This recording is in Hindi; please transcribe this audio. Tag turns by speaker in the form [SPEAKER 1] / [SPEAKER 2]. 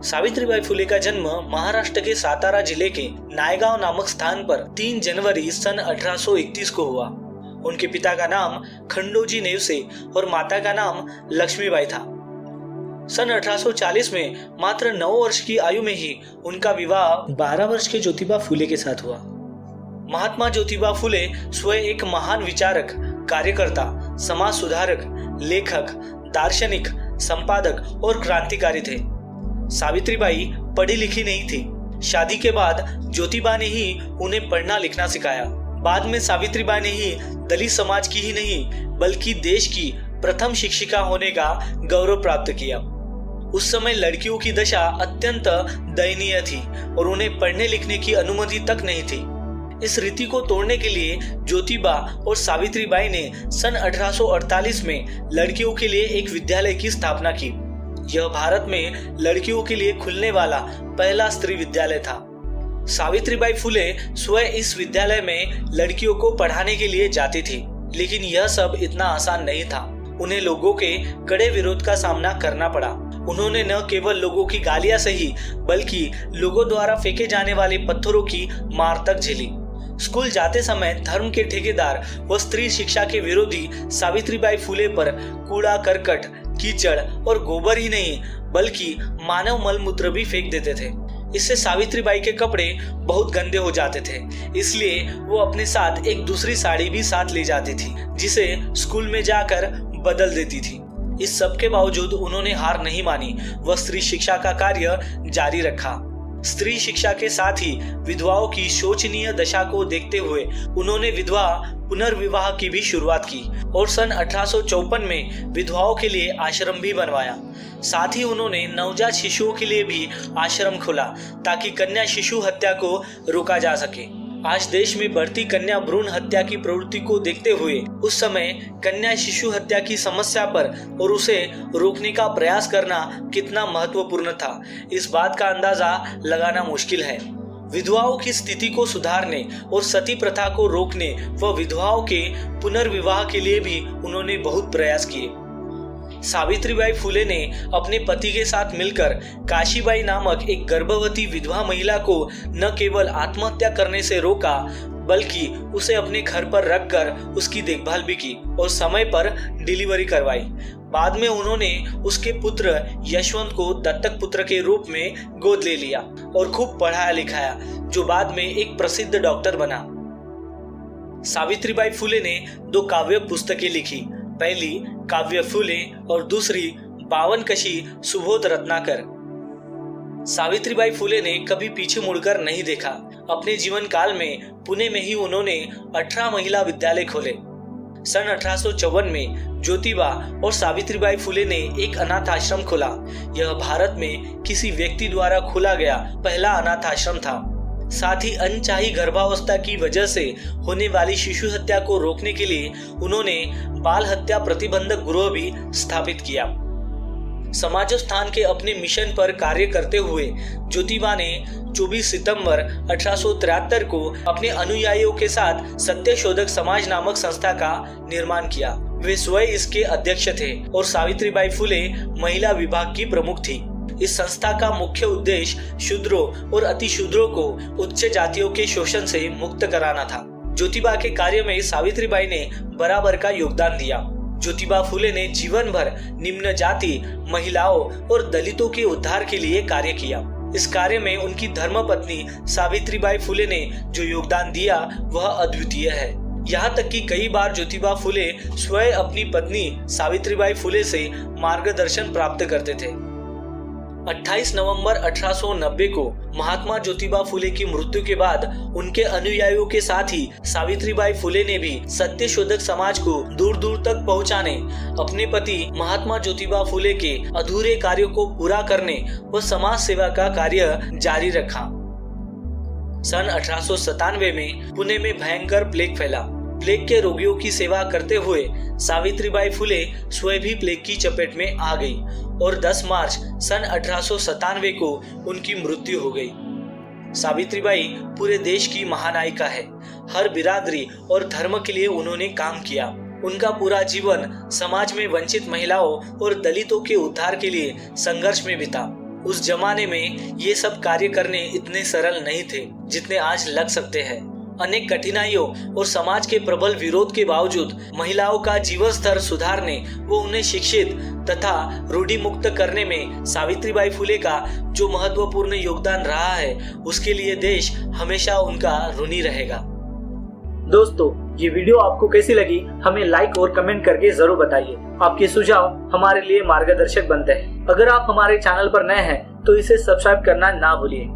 [SPEAKER 1] सावित्रीबाई फुले का जन्म महाराष्ट्र के सातारा जिले के नायगांव नामक स्थान पर 3 जनवरी सन 1831 को हुआ। उनके पिता का नाम खंडोजी नेवसे और माता का नाम लक्ष्मीबाई था। सन 1840 में मात्र 9 वर्ष की आयु में ही उनका विवाह 12 वर्ष के ज्योतिबा फुले के साथ हुआ। महात्मा ज्योतिबा फुले स्वयं एक महान विचारक, कार्यकर्ता, समाज सुधारक, लेखक, दार्शनिक, संपादक और क्रांतिकारी थे। सावित्रीबाई पढ़ी लिखी नहीं थी। शादी के बाद ज्योतिबा ने ही उन्हें पढ़ना लिखना सिखाया। बाद में सावित्रीबाई ने ही दलित समाज की ही नहीं बल्कि देश की प्रथम शिक्षिका होने का गौरव प्राप्त किया। उस समय लड़कियों की दशा अत्यंत दयनीय थी और उन्हें पढ़ने लिखने की अनुमति तक नहीं थी। इस रीति को तोड़ने के लिए ज्योतिबा और सावित्रीबाई ने सन 1848 में लड़कियों के लिए एक विद्यालय की स्थापना की। यह भारत में लड़कियों के लिए खुलने वाला पहला स्त्री विद्यालय था। सावित्रीबाई फुले स्वयं इस विद्यालय में लड़कियों को पढ़ाने के लिए जाती थी, लेकिन यह सब इतना आसान नहीं था। उन्हें लोगों के कड़े विरोध का सामना करना पड़ा। उन्होंने न केवल लोगों की गालियां सही बल्कि लोगों द्वारा फेंके जाने वाले पत्थरों की मार तक झेली। स्कूल जाते समय धर्म के ठेकेदार व स्त्री शिक्षा के विरोधी सावित्रीबाई फुले पर कूड़ा करकट, कीचड़ और गोबर ही नहीं बल्कि मानव मलमूत्र भी फेंक देते थे। इससे सावित्रीबाई के कपड़े बहुत गंदे हो जाते थे, इसलिए वो अपने साथ एक दूसरी साड़ी भी साथ ले जाती थी, जिसे स्कूल में जाकर बदल देती थी। इस सब के बावजूद उन्होंने हार नहीं मानी व स्त्री शिक्षा का कार्य जारी रखा। स्त्री शिक्षा के साथ ही विधवाओं की शोचनीय दशा को देखते हुए उन्होंने विधवा पुनर्विवाह की भी शुरुआत की और सन 1854 में विधवाओं के लिए आश्रम भी बनवाया। साथ ही उन्होंने नवजात शिशुओं के लिए भी आश्रम खोला ताकि कन्या शिशु हत्या को रोका जा सके। आज देश में बढ़ती कन्या भ्रूण हत्या की प्रवृत्ति को देखते हुए उस समय कन्या शिशु हत्या की समस्या पर और उसे रोकने का प्रयास करना कितना महत्वपूर्ण था, इस बात का अंदाजा लगाना मुश्किल है। विधवाओं की स्थिति को सुधारने और सती प्रथा को रोकने व विधवाओं के पुनर्विवाह के लिए भी उन्होंने बहुत प्रयास किए। सावित्रीबाई फुले ने अपने पति के साथ मिलकर काशीबाई नामक एक गर्भवती विधवा महिला को न केवल आत्महत्या करने से रोका बल्कि उसे अपने घर पर रखकर उसकी देखभाल भी की और समय पर डिलीवरी करवाई। बाद में उन्होंने उसके पुत्र यशवंत को दत्तक पुत्र के रूप में गोद ले लिया और खूब पढ़ाया लिखाया, जो बाद में एक प्रसिद्ध डॉक्टर बना। सावित्रीबाई फुले ने 2 काव्य पुस्तकें लिखी। पहली काव्य फुले और दूसरी 52 कशी सुबोध रत्नाकर। सावित्रीबाई फुले ने कभी पीछे मुड़कर नहीं देखा। अपने जीवन काल में पुणे में ही उन्होंने 18 महिला विद्यालय खोले। सन 1854 में ज्योतिबा और सावित्रीबाई फुले ने एक अनाथ आश्रम खोला। यह भारत में किसी व्यक्ति द्वारा खोला गया पहला अनाथ आश्रम था। साथ ही अनचाही गर्भावस्था की वजह से होने वाली शिशु हत्या को रोकने के लिए उन्होंने बाल हत्या प्रतिबंधक गृह भी स्थापित किया। समाजोत्थान के अपने मिशन पर कार्य करते हुए ज्योतिबा ने 24 सितंबर 1873 को अपने अनुयायियों के साथ सत्यशोधक समाज नामक संस्था का निर्माण किया। वे स्वयं इसके अध्यक्ष थे और सावित्रीबाई फुले महिला विभाग की प्रमुख थी। इस संस्था का मुख्य उद्देश्य शूद्रों और अतिशूद्रों को उच्च जातियों के शोषण से मुक्त कराना था। ज्योतिबा के कार्य में सावित्रीबाई ने बराबर का योगदान दिया। ज्योतिबा फुले ने जीवन भर निम्न जाति, महिलाओं और दलितों के उद्धार के लिए कार्य किया। इस कार्य में उनकी धर्मपत्नी सावित्रीबाई फुले ने जो योगदान दिया वह अद्वितीय है। यहाँ तक कि कई बार ज्योतिबा फुले स्वयं अपनी पत्नी सावित्रीबाई फुले से मार्गदर्शन प्राप्त करते थे। 28 नवंबर 1890 को महात्मा ज्योतिबा फुले की मृत्यु के बाद उनके अनुयायियों के साथ ही सावित्रीबाई फुले ने भी सत्यशोधक समाज को दूर दूर तक पहुंचाने, अपने पति महात्मा ज्योतिबा फुले के अधूरे कार्यों को पूरा करने व समाज सेवा का कार्य जारी रखा। सन 1897 में पुणे में भयंकर प्लेग फैला। प्लेग के रोगियों की सेवा करते हुए सावित्रीबाई फुले स्वयं भी प्लेग की चपेट में आ गई और 10 मार्च सन 1897 को उनकी मृत्यु हो गई। सावित्रीबाई पूरे देश की महानायिका है। हर बिरादरी और धर्म के लिए उन्होंने काम किया। उनका पूरा जीवन समाज में वंचित महिलाओं और दलितों के उद्धार के लिए संघर्ष में बीता। उस जमाने में ये सब कार्य करने इतने सरल नहीं थे जितने आज लग सकते हैं। अनेक कठिनाइयों और समाज के प्रबल विरोध के बावजूद महिलाओं का जीवन स्तर सुधारने व उन्हें शिक्षित तथा रूढ़ि मुक्त करने में सावित्रीबाई फुले का जो महत्वपूर्ण योगदान रहा है, उसके लिए देश हमेशा उनका ऋणी रहेगा। दोस्तों, ये वीडियो आपको कैसी लगी हमें लाइक और कमेंट करके जरूर बताइए। आपके सुझाव हमारे लिए मार्गदर्शक बनते हैं। अगर आप हमारे चैनल पर नए हैं तो इसे सब्सक्राइब करना ना भूलिए।